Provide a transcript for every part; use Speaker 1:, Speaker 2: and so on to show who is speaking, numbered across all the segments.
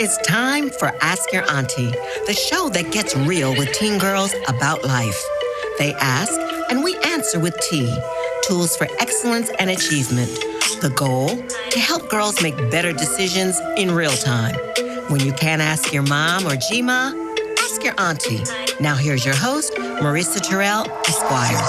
Speaker 1: It's time for Ask Your Auntie, the show that gets real with teen girls about life. They ask, and we answer with tea. Tools for excellence and achievement. The goal? To help girls make better decisions in real time. When you can't ask your mom or G-Ma, ask your auntie. Now here's your host, Marissa Terrell, Esquire.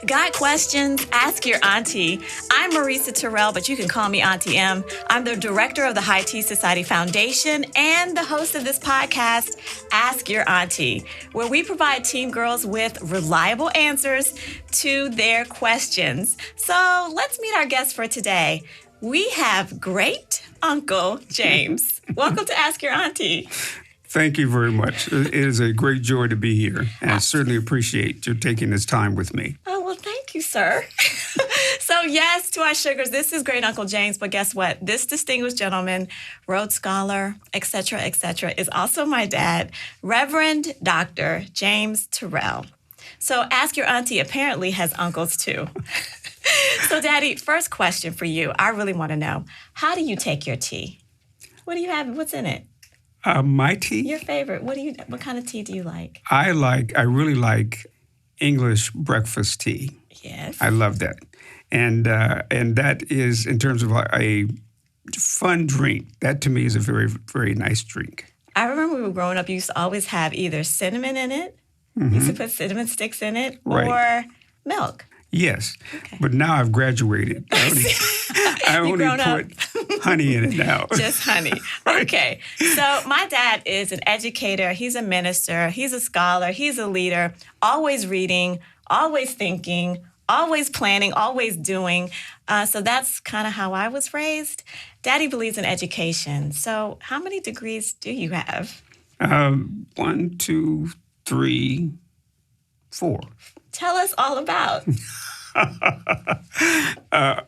Speaker 2: Got questions? Ask your auntie. I'm Marissa Terrell, but you can call me Auntie M. I'm the director of the High Tea Society Foundation and the host of this podcast, Ask Your Auntie, where we provide teen girls with reliable answers to their questions. So let's meet our guest for today. We have great Uncle James. Welcome to Ask Your Auntie.
Speaker 3: Thank you very much. It is a great joy to be here, and I certainly appreciate you taking this time with me.
Speaker 2: Oh, well, thank you, sir. So, yes, to our sugars, this is great Uncle James, but guess what? This distinguished gentleman, Rhodes Scholar, et cetera, is also my dad, Reverend Dr. James Terrell. So, Ask Your Auntie apparently has uncles, too. So, Daddy, first question for you. I really want to know, how do you take your tea? What do you have? What's in it?
Speaker 3: My tea?
Speaker 2: Your favorite. What kind of tea do you like?
Speaker 3: I really like English breakfast tea.
Speaker 2: Yes.
Speaker 3: I love that. And that is, in terms of a fun drink, that to me is a very, very nice drink.
Speaker 2: I remember when we were growing up, you used to always have either cinnamon in it, you used to put cinnamon sticks in it, or milk.
Speaker 3: Yes,
Speaker 2: Okay.
Speaker 3: but now I've graduated. I only put honey in it now.
Speaker 2: Just honey.
Speaker 3: Right.
Speaker 2: Okay. So my dad is an educator. He's a minister. He's a scholar. He's a leader. Always reading, always thinking, always planning, always doing. So that's kind of how I was raised. Daddy believes in education. So how many degrees do you have?
Speaker 3: 1, 2, 3, 4.
Speaker 2: Tell us all about.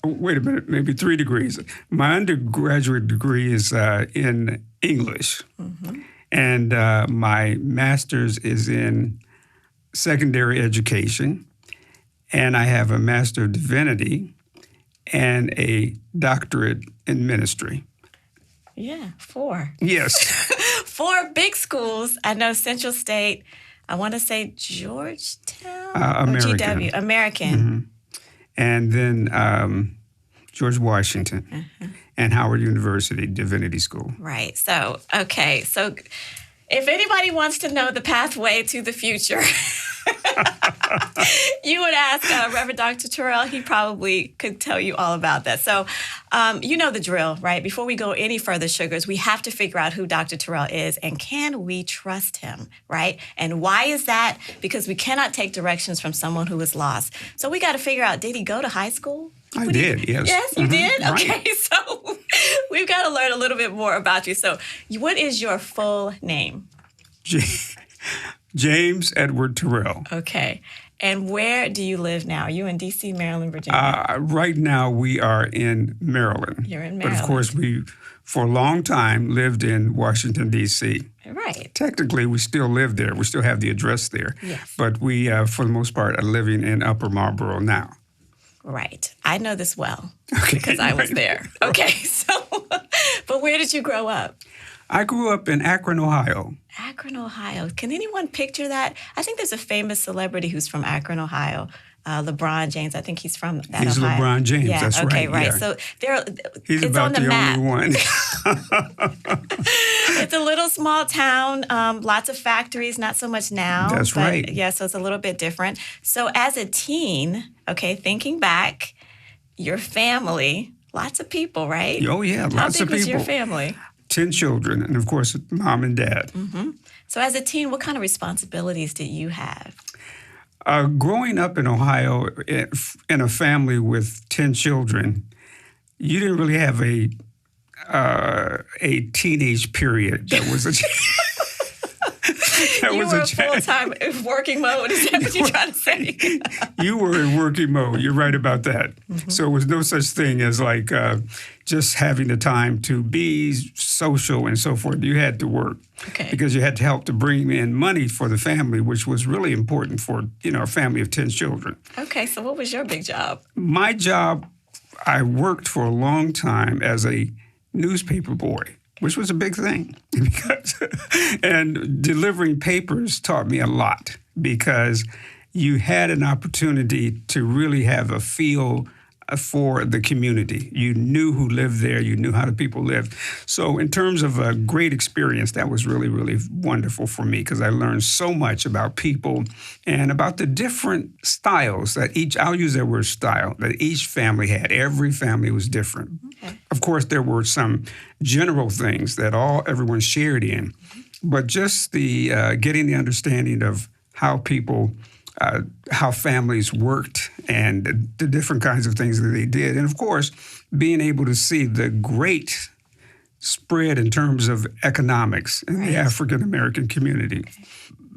Speaker 3: Wait a minute, maybe 3 degrees. My undergraduate degree is in English, and my master's is in secondary education, and I have a Master of Divinity and a doctorate in ministry.
Speaker 2: Yeah, 4.
Speaker 3: Yes.
Speaker 2: 4 big schools. I know Central State. I want to say Georgetown
Speaker 3: American.
Speaker 2: or GW, American.
Speaker 3: And then George Washington and Howard University Divinity School.
Speaker 2: Right. So, okay. So if anybody wants to know the pathway to the future, you would ask Reverend Dr. Terrell. He probably could tell you all about that. So you know the drill, right? Before we go any further, sugars, we have to figure out who Dr. Terrell is and can we trust him, right? And why is that? Because we cannot take directions from someone who is lost. So we got to figure out, did he go to high school?
Speaker 3: I did, yes.
Speaker 2: Yes, you did?
Speaker 3: Right.
Speaker 2: Okay, so we've got to learn a little bit more about you. So what is your full name?
Speaker 3: James Edward Terrell.
Speaker 2: Okay. And where do you live now? Are you in D.C., Maryland, Virginia?
Speaker 3: Right now, we are in Maryland.
Speaker 2: You're in
Speaker 3: But
Speaker 2: Maryland.
Speaker 3: of course, we, for a long time, lived in Washington, D.C.
Speaker 2: Right.
Speaker 3: Technically, we still live there. We still have the address there.
Speaker 2: Yes.
Speaker 3: But we, for the most part, are living in Upper Marlboro now.
Speaker 2: Right. I know this well
Speaker 3: Okay.
Speaker 2: because I was there. Okay. So, but where did you grow up?
Speaker 3: I grew up in Akron, Ohio.
Speaker 2: Akron, Ohio. Can anyone picture that? I think there's a famous celebrity who's from Akron, Ohio. LeBron James. I think he's from that
Speaker 3: He's
Speaker 2: Ohio.
Speaker 3: LeBron James.
Speaker 2: Yeah,
Speaker 3: That's
Speaker 2: okay,
Speaker 3: right. Yeah.
Speaker 2: So
Speaker 3: He's
Speaker 2: it's
Speaker 3: about
Speaker 2: on the
Speaker 3: the
Speaker 2: map.
Speaker 3: only one.
Speaker 2: It's a little small town, lots of factories, not so much now.
Speaker 3: That's
Speaker 2: but,
Speaker 3: right.
Speaker 2: Yeah, so it's a little bit different. So as a teen, okay, thinking back, your family, lots of people, right?
Speaker 3: Oh, yeah,
Speaker 2: How
Speaker 3: lots
Speaker 2: big
Speaker 3: of
Speaker 2: was your
Speaker 3: people.
Speaker 2: family?
Speaker 3: 10 children, and of course, mom and dad.
Speaker 2: So as a teen, what kind of responsibilities did you have?
Speaker 3: Growing up in Ohio in a family with 10 children, you didn't really have a teenage period that was
Speaker 2: You were full-time working mode. Is that what you're trying to say?
Speaker 3: You were in working mode. You're right about that. Mm-hmm. So it was no such thing as like just having the time to be social and so forth. You had to work because you had to help to bring in money for the family, which was really important for, a family of 10 children.
Speaker 2: Okay, so what was your big job?
Speaker 3: My job, I worked for a long time as a newspaper boy, which was a big thing. And delivering papers taught me a lot because you had an opportunity to really have a feel for the community. You knew who lived there. You knew how the people lived. So in terms of a great experience, that was really, really wonderful for me because I learned so much about people and about the different styles that I'll use that word style, that each family had. Every family was different. Okay. Of course, there were some general things that everyone shared in, but just the getting the understanding of how families worked and the different kinds of things that they did. And of course, being able to see the great spread in terms of economics in the African-American community. Okay.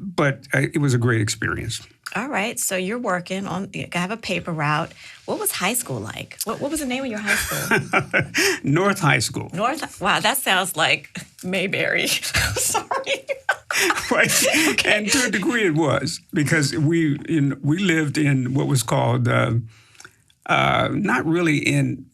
Speaker 3: But it was a great experience.
Speaker 2: All right. So you're working you have a paper route. What was high school like? What was the name of your high school?
Speaker 3: North High School.
Speaker 2: Wow, that sounds like Mayberry. Sorry.
Speaker 3: Right. Okay. And to a degree it was, because we lived in what was called not really in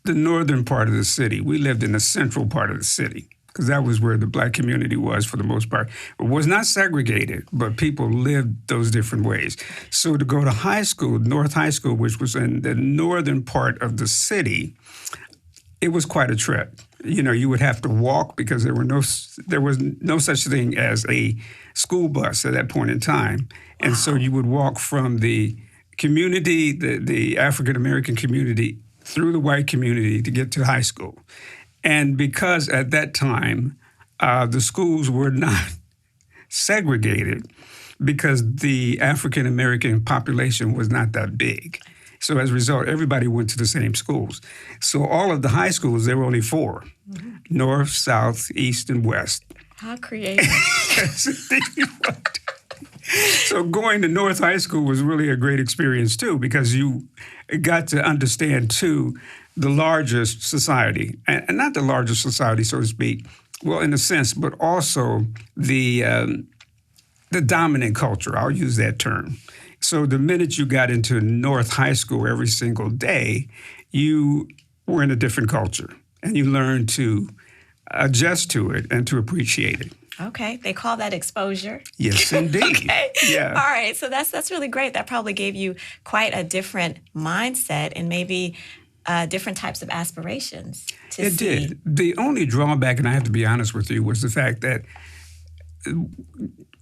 Speaker 3: the northern part of the city. We lived in the central part of the city because that was where the Black community was for the most part. It was not segregated, but people lived those different ways. So to go to high school, North High School, which was in the northern part of the city, it was quite a trip. You would have to walk because there was no such thing as a school bus at that point in time. And wow. So you would walk from the community, the African-American community, through the white community to get to high school. And because at that time, the schools were not segregated because the African-American population was not that big. So as a result, everybody went to the same schools. So all of the high schools, there were only 4, north, south, east, and west.
Speaker 2: How creative.
Speaker 3: So going to North High School was really a great experience, too, because you got to understand, too, the largest society, and not the largest society, so to speak, well, in a sense, but also the dominant culture. I'll use that term. So the minute you got into North High School every single day, you were in a different culture, and you learned to adjust to it and to appreciate it.
Speaker 2: Okay, they call that exposure.
Speaker 3: Yes, indeed.
Speaker 2: Okay,
Speaker 3: yeah.
Speaker 2: All right, so that's really great. That probably gave you quite a different mindset and maybe different types of aspirations to see.
Speaker 3: It did. The only drawback, and I have to be honest with you, was the fact that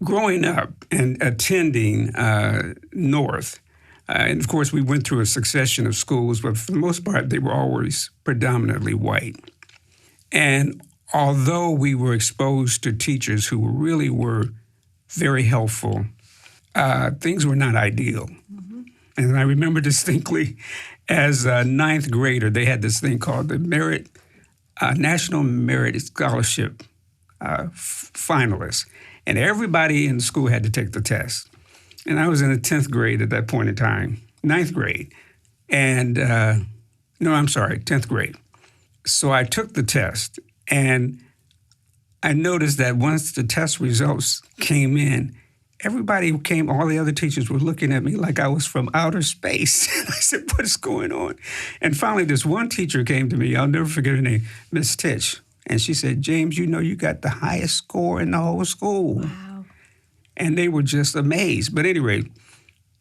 Speaker 3: growing up and attending North, and of course we went through a succession of schools, but for the most part they were always predominantly white. And although we were exposed to teachers who really were very helpful, things were not ideal. Mm-hmm. And I remember distinctly as a 9th grader, they had this thing called the National Merit Scholarship finalists. And everybody in the school had to take the test. And I was in the 10th grade at that point in time, 9th grade. And, 10th grade. So I took the test, and I noticed that once the test results came in, all the other teachers were looking at me like I was from outer space. I said, what is going on? And finally, this one teacher came to me, I'll never forget her name, Miss Titch. And she said, James, you got the highest score in the whole school.
Speaker 2: Wow.
Speaker 3: And they were just amazed. But anyway,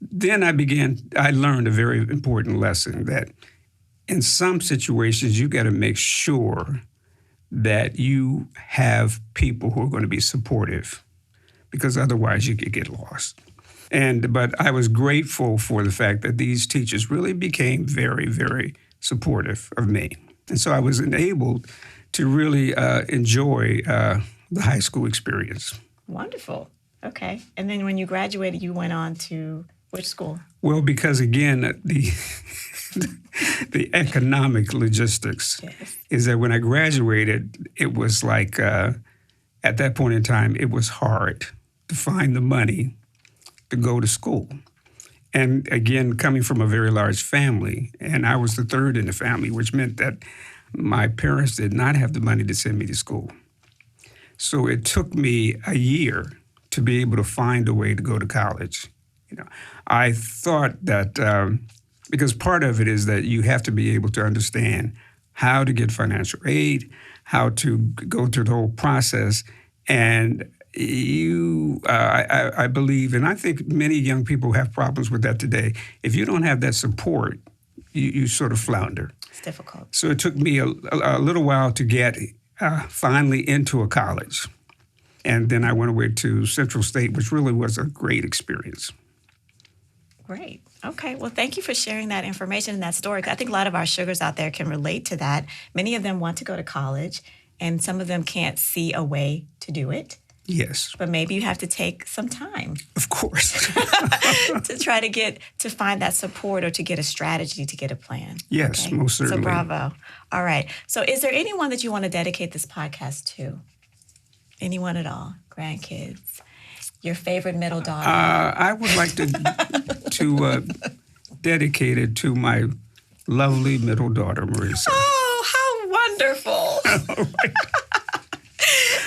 Speaker 3: then I learned a very important lesson that in some situations, you got to make sure that you have people who are going to be supportive, because otherwise you could get lost. But I was grateful for the fact that these teachers really became very, very supportive of me. And so I was enabled to really enjoy the high school experience.
Speaker 2: Wonderful. Okay. And then when you graduated, you went on to which school?
Speaker 3: Well, because again, the economic logistics is that when I graduated, it was like, at that point in time, it was hard to find the money to go to school. And again, coming from a very large family, and I was the third in the family, which meant that my parents did not have the money to send me to school. So it took me a year to be able to find a way to go to college. I thought that because part of it is that you have to be able to understand how to get financial aid, how to go through the whole process, and I believe, and I think many young people have problems with that today. If you don't have that support, you sort of flounder.
Speaker 2: It's difficult.
Speaker 3: So it took me a little while to get finally into a college. And then I went away to Central State, which really was a great experience.
Speaker 2: Great. Okay. Well, thank you for sharing that information and that story. I think a lot of our sugars out there can relate to that. Many of them want to go to college, and some of them can't see a way to do it.
Speaker 3: Yes.
Speaker 2: But maybe you have to take some time.
Speaker 3: Of course.
Speaker 2: to try to find that support or to get a strategy, to get a plan.
Speaker 3: Yes,
Speaker 2: okay?
Speaker 3: most certainly.
Speaker 2: So bravo. All right. So is there anyone that you want to dedicate this podcast to? Anyone at all? Grandkids? Your favorite middle daughter?
Speaker 3: I would like to dedicate it to my lovely middle daughter, Marisa.
Speaker 2: Oh, how wonderful.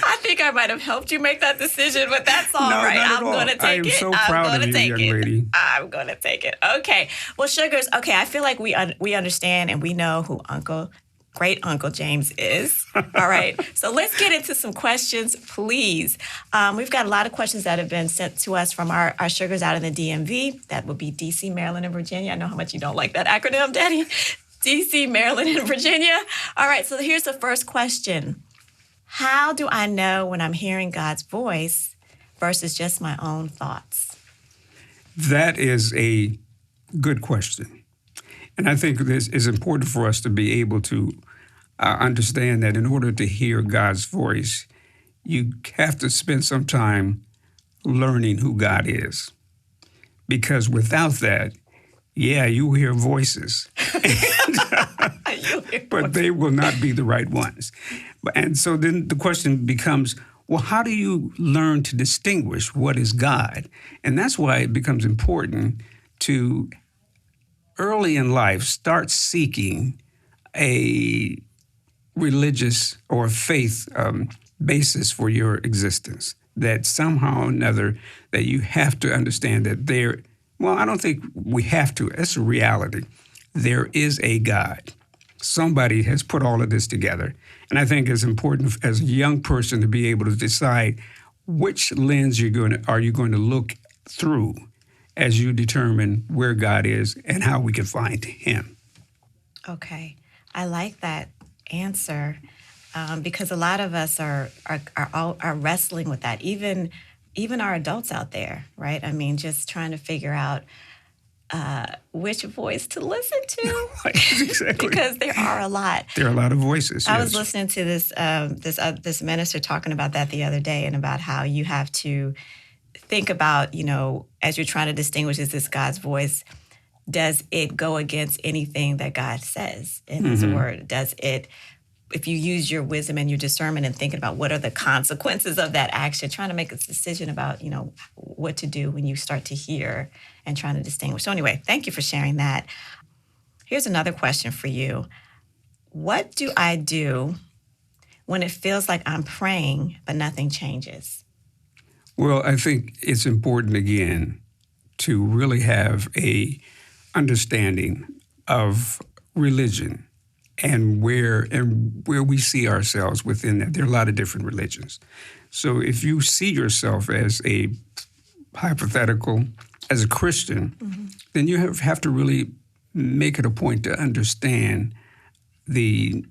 Speaker 2: I think I might have helped you make that decision, but that's all right.
Speaker 3: Not at
Speaker 2: I'm
Speaker 3: all.
Speaker 2: going to take
Speaker 3: I am
Speaker 2: it.
Speaker 3: so proud of you, young lady.
Speaker 2: I'm going to take it. Okay. Well, sugars, okay, I feel like we understand and we know who Great Uncle James is. All right. So let's get into some questions, please. We've got a lot of questions that have been sent to us from our sugars out in the DMV. That would be D.C., Maryland, and Virginia. I know how much you don't like that acronym, Daddy. D.C., Maryland, and Virginia. All right. So here's the first question. How do I know when I'm hearing God's voice versus just my own thoughts?
Speaker 3: That is a good question. And I think this is important for us to be able to understand that in order to hear God's voice, you have to spend some time learning who God is. Because without that, you will hear voices. But they will not be the right ones. And so then the question becomes, well, how do you learn to distinguish what is God? And that's why it becomes important to early in life, start seeking a religious or faith basis for your existence. That somehow or another, that you have to understand that I don't think we have to. It's a reality. There is a God. Somebody has put all of this together. And I think it's important as a young person to be able to decide which lens are you going to look through as you determine where God is and how we can find Him.
Speaker 2: Okay. I like that answer because a lot of us are wrestling with that, even our adults out there, right? I mean, just trying to figure out which voice to listen to.
Speaker 3: Exactly.
Speaker 2: Because there are a lot.
Speaker 3: There are a lot of voices.
Speaker 2: I was listening to this minister talking about that the other day, and about how you have to think about, as you're trying to distinguish, is this God's voice? Does it go against anything that God says in His Word? Does it, if you use your wisdom and your discernment and thinking about what are the consequences of that action, trying to make a decision about, what to do when you start to hear and trying to distinguish. So anyway, thank you for sharing that. Here's another question for you. What do I do when it feels like I'm praying but nothing changes?
Speaker 3: Well, I think it's important, again, to really have a understanding of religion and where we see ourselves within that. There are a lot of different religions. So if you see yourself as a hypothetical, as a Christian, then you have to really make it a point to understand the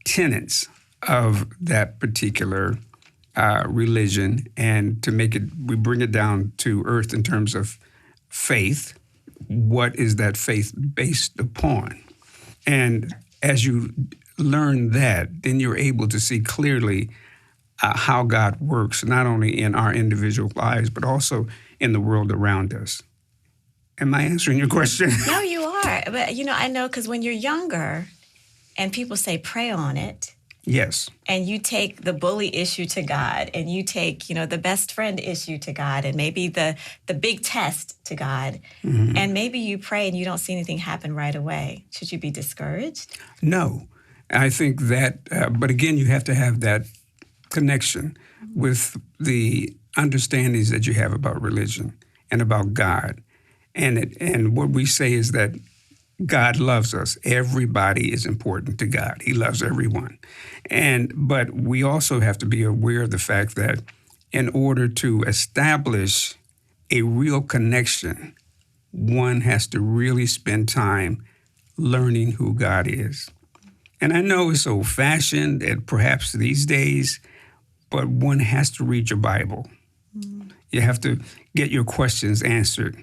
Speaker 3: tenets of that particular religion, and to we bring it down to earth in terms of faith. What is that faith based upon? And as you learn that, then you're able to see clearly how God works, not only in our individual lives, but also in the world around us. Am I answering your question?
Speaker 2: No, you are. But, I know because when you're younger and people say pray on it,
Speaker 3: Yes.
Speaker 2: And you take the bully issue to God, and you take, the best friend issue to God, and maybe the big test to God.
Speaker 3: Mm-hmm.
Speaker 2: And maybe you pray and you don't see anything happen right away. Should you be discouraged?
Speaker 3: No. I think that, but again, you have to have that connection with the understandings that you have about religion and about God. And what we say is that God loves us. Everybody is important to God. He loves everyone. But we also have to be aware of the fact that in order to establish a real connection, one has to really spend time learning who God is. And I know it's old-fashioned and perhaps these days, but one has to read your Bible. Mm-hmm. You have to get your questions answered.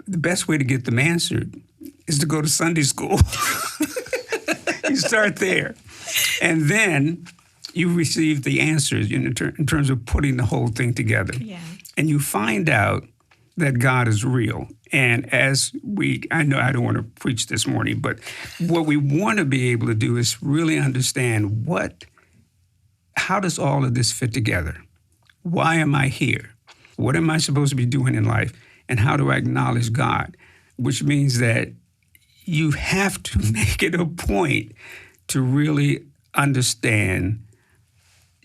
Speaker 3: The best way to get them answered is to go to Sunday school. You start there. And then you receive the answers in terms of putting the whole thing together.
Speaker 2: Yeah.
Speaker 3: And you find out that God is real. And I know I don't want to preach this morning, but what we want to be able to do is really understand how does all of this fit together? Why am I here? What am I supposed to be doing in life? And how do I acknowledge God? Which means that you have to make it a point to really understand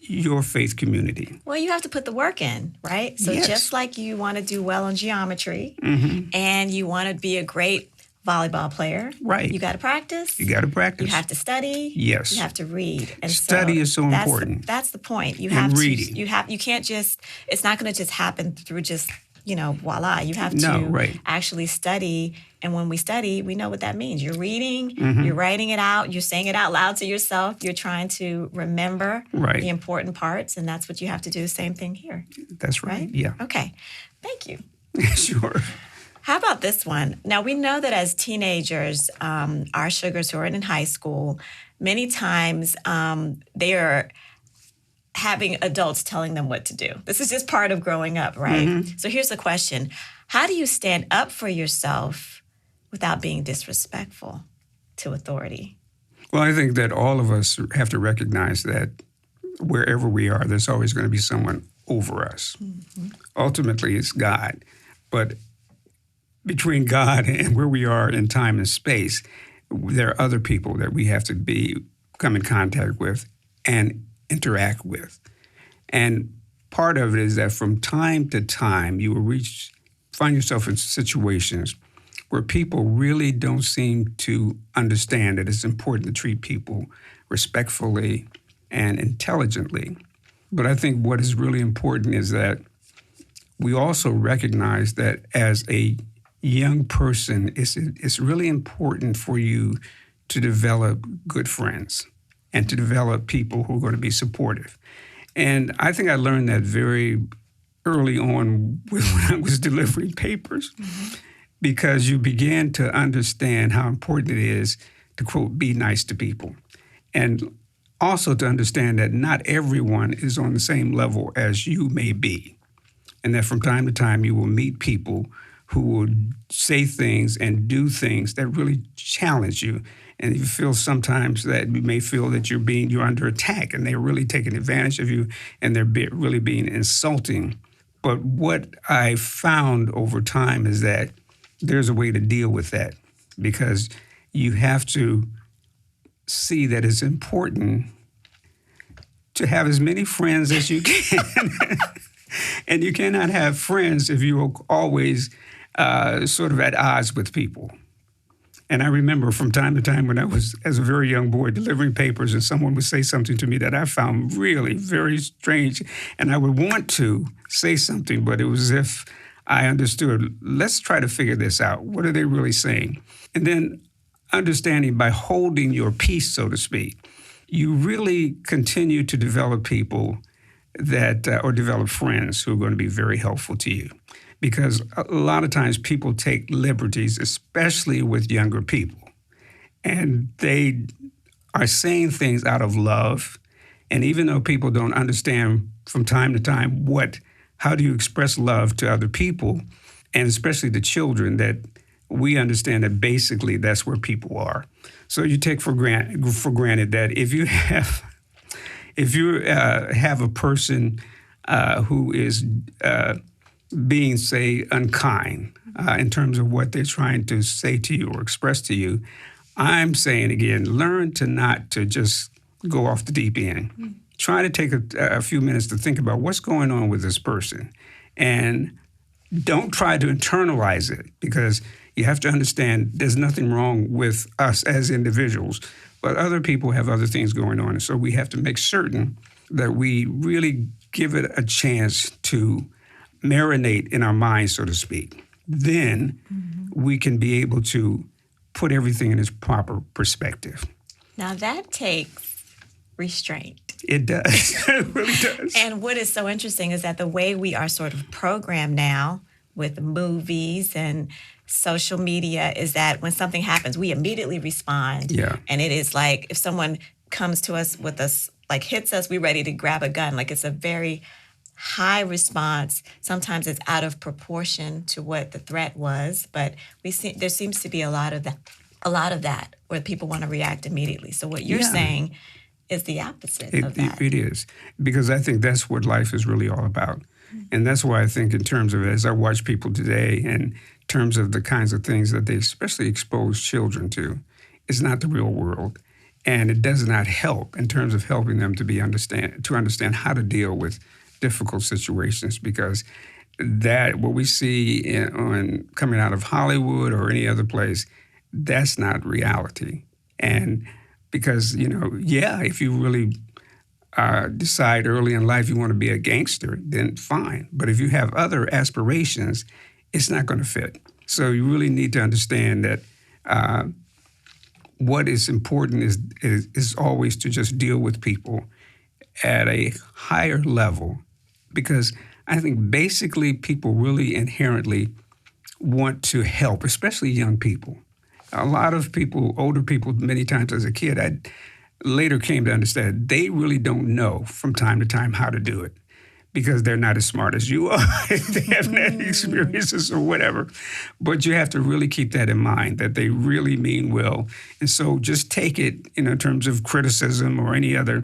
Speaker 3: your faith community.
Speaker 2: Well, you have to put the work in, right? So
Speaker 3: yes.
Speaker 2: Just like you want to do well in geometry,
Speaker 3: mm-hmm.
Speaker 2: and you want to be a great volleyball player,
Speaker 3: right?
Speaker 2: You got to practice.
Speaker 3: You got to practice.
Speaker 2: You have to study.
Speaker 3: Yes.
Speaker 2: You have to read. And
Speaker 3: study is so important.
Speaker 2: That's the point. You
Speaker 3: and
Speaker 2: have
Speaker 3: reading.
Speaker 2: to. You can't just. It's not going to just happen through just voila. You have to actually study. And when we study, we know what that means. You're reading, mm-hmm. you're writing it out, you're saying it out loud to yourself. You're trying to remember the important parts, and that's what you have to do. Same thing here.
Speaker 3: That's right. Yeah.
Speaker 2: Okay. Thank you.
Speaker 3: Sure.
Speaker 2: How about this one? Now, we know that as teenagers, our sugars who are in high school, many times they are having adults telling them what to do. This is just part of growing up, right?
Speaker 3: Mm-hmm.
Speaker 2: So here's the question. How do you stand up for yourself without being disrespectful to authority?
Speaker 3: Well, I think that all of us have to recognize that wherever we are, there's always going to be someone over us. Mm-hmm. Ultimately, it's God. But between God and where we are in time and space, there are other people that we have to come in contact with and interact with. And part of it is that from time to time, you will find yourself in situations where people really don't seem to understand that it's important to treat people respectfully and intelligently. But I think what is really important is that we also recognize that as a young person, it's really important for you to develop good friends and to develop people who are going to be supportive. And I think I learned that very early on when I was delivering papers, mm-hmm. because you began to understand how important it is to, quote, be nice to people. And also to understand that not everyone is on the same level as you may be. And that from time to time you will meet people who will say things and do things that really challenge you. And you feel sometimes that you may feel that you're under attack and they're really taking advantage of you and they're really being insulting. But what I found over time is that there's a way to deal with that, because you have to see that it's important to have as many friends as you can. And you cannot have friends if you're always sort of at odds with people. And I remember from time to time when I was, as a very young boy, delivering papers and someone would say something to me that I found really very strange. And I would want to say something, but it was as if I understood, let's try to figure this out. What are they really saying? And then understanding by holding your peace, so to speak, you really continue to develop people or develop friends who are going to be very helpful to you. Because a lot of times people take liberties, especially with younger people, and they are saying things out of love. And even though people don't understand from time to time how do you express love to other people, and especially the children, that we understand that basically that's where people are. So you take for granted that if you have a person who is being, say, unkind in terms of what they're trying to say to you or express to you, I'm saying again, learn to not to just go off the deep end. Try to take a few minutes to think about what's going on with this person. And don't try to internalize it, because you have to understand there's nothing wrong with us as individuals, but other people have other things going on. And so we have to make certain that we really give it a chance to marinate in our minds, so to speak. Then we can be able to put everything in its proper perspective.
Speaker 2: Now that takes restraint.
Speaker 3: It does. It really does.
Speaker 2: And what is so interesting is that the way we are sort of programmed now with movies and social media is that when something happens, we immediately respond.
Speaker 3: Yeah.
Speaker 2: And it is like if someone comes to us with us, like hits us, we're ready to grab a gun. Like it's a very high response. Sometimes it's out of proportion to what the threat was, but there seems to be a lot of that where people want to react immediately. So what you're saying is the opposite of that.
Speaker 3: It is, because I think that's what life is really all about. And that's why I think in terms of, as I watch people today, in terms of the kinds of things that they especially expose children to, it's not the real world. And it does not help in terms of helping them to understand how to deal with difficult situations, because that what we see coming out of Hollywood or any other place, that's not reality. And because, if you really decide early in life you want to be a gangster, then fine. But if you have other aspirations, it's not going to fit. So you really need to understand that what is important is always to just deal with people at a higher level, because I think basically people really inherently want to help, especially young people. A lot of people, older people, many times as a kid, I later came to understand they really don't know from time to time how to do it, because they're not as smart as you are. They haven't had experiences or whatever. But you have to really keep that in mind, that they really mean well. And so just take it in terms of criticism or any other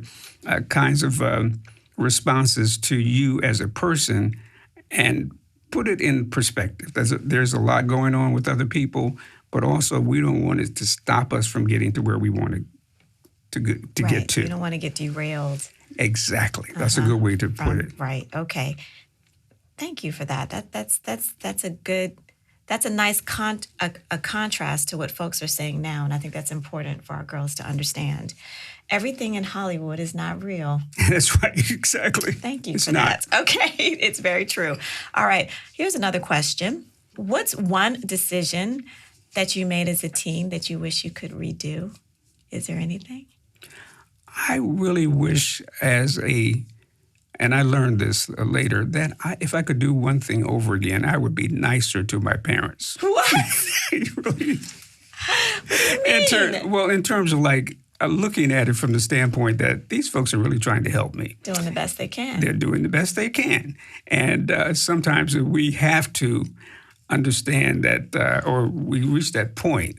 Speaker 3: kinds of responses to you as a person, and put it in perspective. There's a lot going on with other people, but also we don't want it to stop us from getting to where we want to get to.
Speaker 2: You don't want to get derailed.
Speaker 3: Exactly. That's a good way to put it.
Speaker 2: Right. Okay. Thank you for that. That's a nice contrast to what folks are saying now, and I think that's important for our girls to understand. Everything in Hollywood is not real.
Speaker 3: That's right. Exactly.
Speaker 2: Thank you for that. Okay. It's very true. All right. Here's another question. What's one decision that you made as a teen that you wish you could redo? Is there anything?
Speaker 3: I really wish and I learned this later, that if I could do one thing over again, I would be nicer to my parents.
Speaker 2: What?
Speaker 3: Really?
Speaker 2: What do you mean?
Speaker 3: In terms of looking at it from the standpoint that these folks are really trying to help me.
Speaker 2: Doing the best they can.
Speaker 3: They're doing the best they can. And sometimes we have to understand that, or we reach that point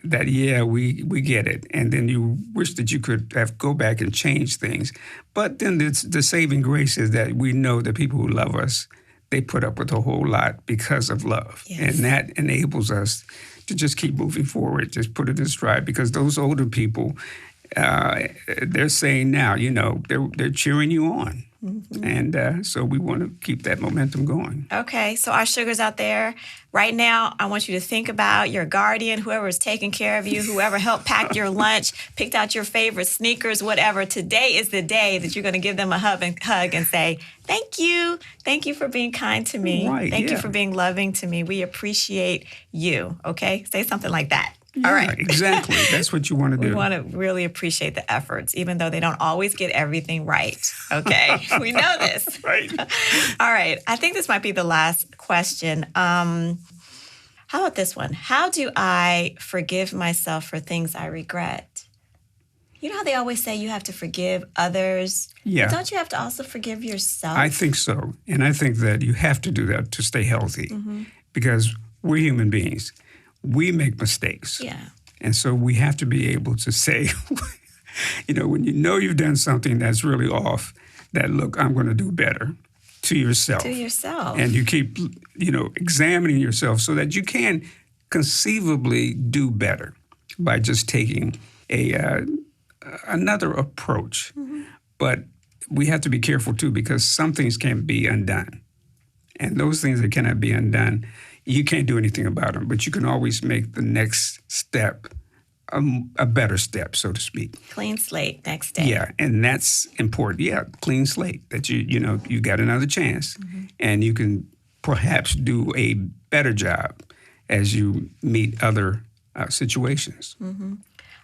Speaker 3: that, we get it. And then you wish that you could go back and change things. But then the saving grace is that we know that people who love us, they put up with a whole lot because of love. Yes. And that enables us to just keep moving forward, just put it in stride, because those older people, they're saying now, they're cheering you on. Mm-hmm. And so we want to keep that momentum going.
Speaker 2: Okay. So our sugars out there, right now, I want you to think about your guardian, whoever is taking care of you, whoever helped pack your lunch, picked out your favorite sneakers, whatever. Today is the day that you're going to give them a hug and say, thank you. Thank you for being kind to me.
Speaker 3: Right,
Speaker 2: Thank you for being loving to me. We appreciate you. Okay? Say something like that.
Speaker 3: Yeah,
Speaker 2: all right.
Speaker 3: Exactly. That's what you want to do.
Speaker 2: We want to really appreciate the efforts, even though they don't always get everything right. Okay? We know this.
Speaker 3: Right.
Speaker 2: All right. I think this might be the last question. How about this one? How do I forgive myself for things I regret? You know how they always say you have to forgive others?
Speaker 3: Yeah.
Speaker 2: But don't you have to also forgive yourself?
Speaker 3: I think so. And I think that you have to do that to stay healthy, because we're human beings. we make mistakes.
Speaker 2: Yeah.
Speaker 3: And so we have to be able to say, when you know you've done something that's really off, that, look, I'm going to do better to yourself.
Speaker 2: To yourself.
Speaker 3: And you keep, examining yourself so that you can conceivably do better by just taking another approach. Mm-hmm. But we have to be careful, too, because some things can't be undone. And those things that cannot be undone, you can't do anything about them. But you can always make the next step a better step, so to speak.
Speaker 2: Clean slate next day.
Speaker 3: Yeah, and that's important. Yeah, clean slate, that you got another chance. Mm-hmm. And you can perhaps do a better job as you meet other situations.
Speaker 2: Mm-hmm.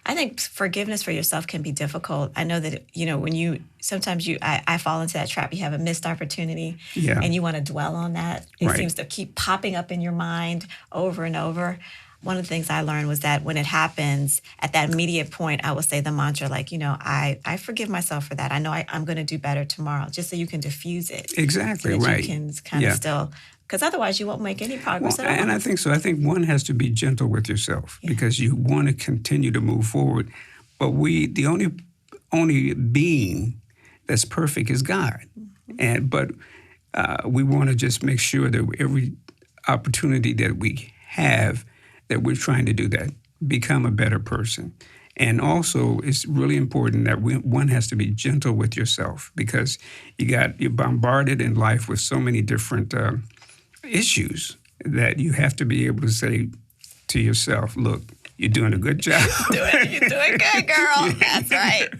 Speaker 2: I think forgiveness for yourself can be difficult. I know that, when sometimes I fall into that trap. You have a missed opportunity and you want to dwell on that. It seems to keep popping up in your mind over and over. One of the things I learned was that when it happens, at that immediate point, I will say the mantra I forgive myself for that. I know I'm going to do better tomorrow, just so you can diffuse it.
Speaker 3: Exactly,
Speaker 2: so that
Speaker 3: right.
Speaker 2: You can kind of still... Because otherwise you won't make any progress at all.
Speaker 3: And I think so. I think one has to be gentle with yourself because you want to continue to move forward. But the only being that's perfect is God. Mm-hmm. But we want to just make sure that every opportunity that we have, that we're trying to do that, become a better person. And also, it's really important that one has to be gentle with yourself because you're bombarded in life with so many different issues that you have to be able to say to yourself, look, you're doing a good job.
Speaker 2: You're doing good, girl. That's right.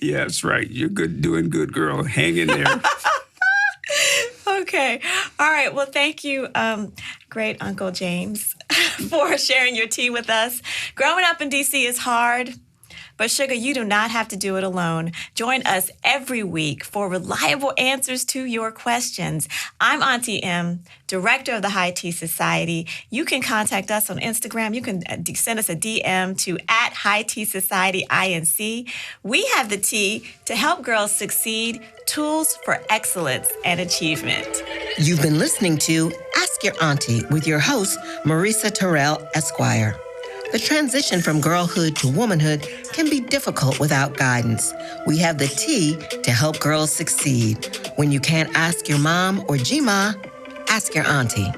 Speaker 3: Yeah, that's right. You're doing good, girl. Hang in there.
Speaker 2: Okay. All right. Well, thank you, great Uncle James, for sharing your tea with us. Growing up in D.C. is hard. But sugar, you do not have to do it alone. Join us every week for reliable answers to your questions. I'm Auntie M, director of the High Tea Society. You can contact us on Instagram. You can send us a DM to @HighTeaSocietyINC. We have the tea to help girls succeed, tools for excellence and achievement.
Speaker 1: You've been listening to Ask Your Auntie with your host, Marisa Terrell, Esquire. The transition from girlhood to womanhood can be difficult without guidance. We have the tea to help girls succeed. When you can't ask your mom or G-Ma, ask your auntie.